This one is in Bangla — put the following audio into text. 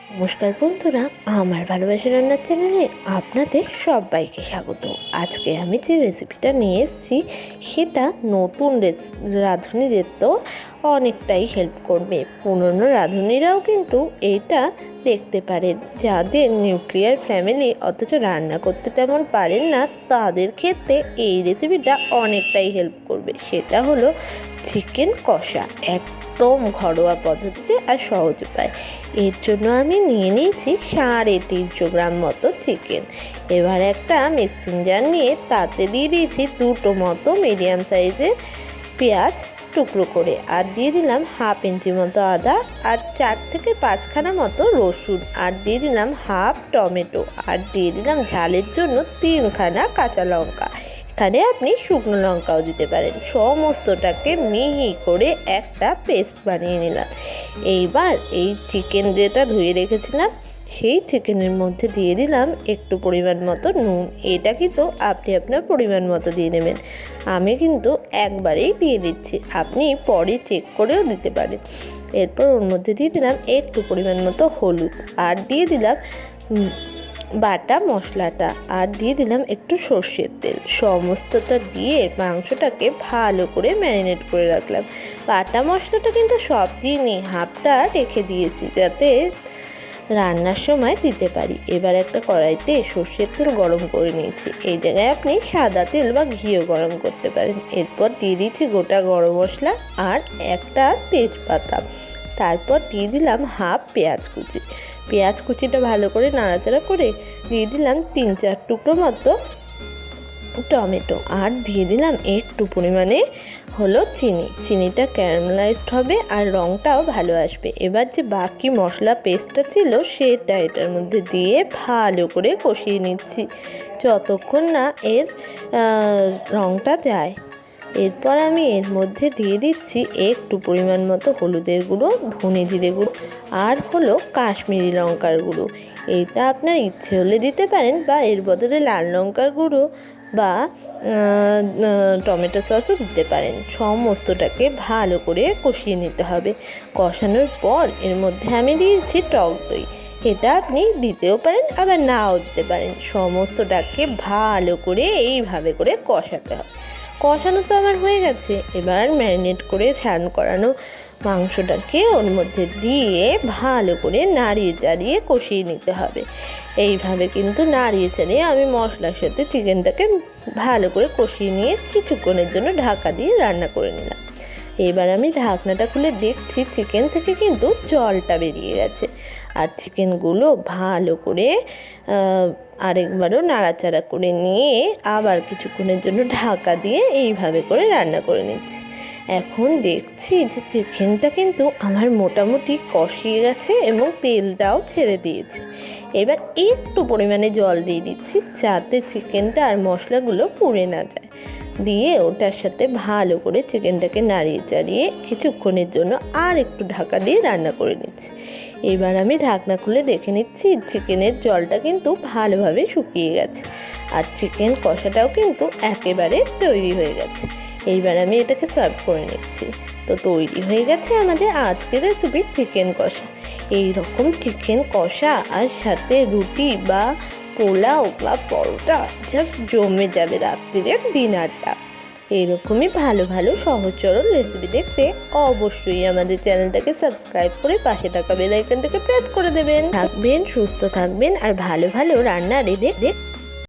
নমস্কার বন্ধুরা, আমার ভালোবাসা রান্নার চ্যানেলে আপনাদের সবাইকে স্বাগত। আজকে আমি যে রেসিপিটা নিয়ে এসেছি সেটা নতুন রাঁধুনিদের তো অনেকটাই হেল্প করবে। পুরনো রাঁধুনিরাও কিন্তু এটা দেখতে পারেন। যাদের নিউক্লিয়ার ফ্যামিলি অথচ রান্না করতে তেমন পারেন না, তাদের ক্ষেত্রে এই রেসিপিটা অনেকটাই হেল্প করবে। সেটা হলো চিকেন কষা, একদম ঘরোয়া পদ্ধতিতে আর সহজ উপায়। এর জন্য আমি নিয়ে নিয়েছি 350 গ্রাম মতো চিকেন। এবার একটা মিক্সিং জার নিয়ে তাতে দিয়ে দিয়েছি 2টো মতো মিডিয়াম সাইজের পেঁয়াজ টুকরো করে, আর দিয়ে দিলাম 1/2 ইঞ্চি মতো আদা, আর 4 থেকে 5খানা মতো রসুন, আর দিয়ে দিলাম 1/2 টমেটো, আর দিয়ে দিলাম ঝালের জন্য 3খানা কাঁচা লঙ্কা। এখানে আপনি শুকনো লঙ্কাও দিতে পারেন। সমস্তটাকে মিহি করে একটা পেস্ট বানিয়ে নিলাম। এইবার এই চিকেন যেটা ধুয়ে রেখেছিলাম সেই চিকেনের মধ্যে দিয়ে দিলাম একটু পরিমাণ মতো নুন। এটা কিন্তু আপনি আপনার পরিমাণ মতো দিয়ে নেবেন। আমি কিন্তু একবারেই দিয়ে দিচ্ছি, আপনি পরে চেক করেও দিতে পারেন। এরপর ওর মধ্যে দিয়ে দিলাম একটু পরিমাণ মতো হলুদ, আর দিয়ে দিলাম বাটা মশলাটা, আর দিয়ে দিলাম একটু সর্ষের তেল। সমস্তটা দিয়ে মাংসটাকে ভালো করে ম্যারিনেট করে রাখলাম। বাটা মশলাটা কিন্তু সব দিইনি, হাফটা রেখে দিয়েছি যাতে রান্নার সময় দিতে পারি। এবার একটা কড়াইতে সর্ষের তেল গরম করে নিয়েছি। এই জায়গায় আপনি সাদা তেল বা ঘিও গরম করতে পারেন। এরপর দিয়ে দিচ্ছি গোটা গরম মশলা আর একটা তেজপাতা। তারপর দিয়ে দিলাম 1/2 পেঁয়াজ কুচি। পেঁয়াজ কুচিটা ভালো করে নাড়াচাড়া করে দিয়ে দিলাম 3-4 টুকরো মতো টমেটো, আর দিয়ে দিলাম একটু পরিমাণে হলো চিনিটা ক্যারামেলাইজড হবে আর রঙটাও ভালো আসবে। এবার যে বাকি মশলা পেস্টটা ছিল সেটা এটার মধ্যে দিয়ে ভালো করে কষিয়ে নিচ্ছি যতক্ষণ না এর রঙটা যায়। এরপর আমি এর মধ্যে দিয়ে দিচ্ছি একটু পরিমাণ মতো হলুদের গুঁড়ো, ধনে জিরে গুঁড়ো, আর হলো কাশ্মীরি লঙ্কার গুঁড়ো। এটা আপনার ইচ্ছে হলে দিতে পারেন, বা এর বদলে লাল লঙ্কার গুঁড়ো বা টমেটো সসও দিতে পারেন। সমস্তটাকে ভালো করে কষিয়ে নিতে হবে। কষানোর পর এর মধ্যে আমি দিয়েছি টক দই। এটা আপনি দিতেও পারেন আবার নাও দিতে পারেন। সমস্তটাকে ভালো করে এইভাবে করে কষাতে হবে। কষানো তো আমার হয়ে গেছে। এবার ম্যারিনেট করে স্নান করানো মাংসটাকে ওর মধ্যে দিয়ে ভালো করে নাড়িয়ে চাড়িয়ে কষিয়ে নিতে হবে। এইভাবে কিন্তু নাড়িয়ে চাড়িয়ে আমি মশলার সাথে চিকেনটাকে ভালো করে কষিয়ে নিয়ে কিছুক্ষণের জন্য ঢাকা দিয়ে রান্না করে নিলাম। এবার আমি ঢাকনাটা খুলে দেখছি চিকেন থেকে কিন্তু জলটা বেরিয়ে গেছে। আর চিকেনগুলো ভালো করে আরেকবারও নাড়াচাড়া করে নিয়ে আবার কিছুক্ষণের জন্য ঢাকা দিয়ে এইভাবে করে রান্না করে নিচ্ছি। এখন দেখছি যে চিকেনটা কিন্তু আমার মোটামুটি কষিয়ে গেছে এবং তেলটাও ছেড়ে দিয়েছে। এবার একটু পরিমাণে জল দিয়ে দিচ্ছি যাতে চিকেনটা আর মশলাগুলো পুড়ে না যায়। দিয়ে ওটার সাথে ভালো করে চিকেনটাকে নাড়িয়ে চাড়িয়ে কিছুক্ষণের জন্য আর একটু ঢাকা দিয়ে রান্না করে নিচ্ছি। এবার আমি ঢাকনা খুলে দেখে নিচ্ছি চিকেনের জলটা কিন্তু ভালোভাবে শুকিয়ে গেছে, আর চিকেন কষাটাও কিন্তু একেবারে তৈরি হয়ে গেছে। এইবার আমি এটাকে সার্ভ করে নিচ্ছি। তো তৈরি হয়ে গেছে আমাদের আজকের রেসিপি চিকেন কষা। এই রকম চিকেন কষা আর সাথে রুটি বা পোলাও বা পরোটা জাস্ট জমে যাবে রাত্রিরের ডিনারটা। এইরকমই ভালো ভালো সহজ সরল রেসিপি দেখতে অবশ্যই আমাদের চ্যানেলটাকে সাবস্ক্রাইব করে পাশে থাকা বেল আইকনটাকে প্রেস করে দেবেন। থাকবেন, সুস্থ থাকবেন আর ভালো ভালো রান্না রেঁধে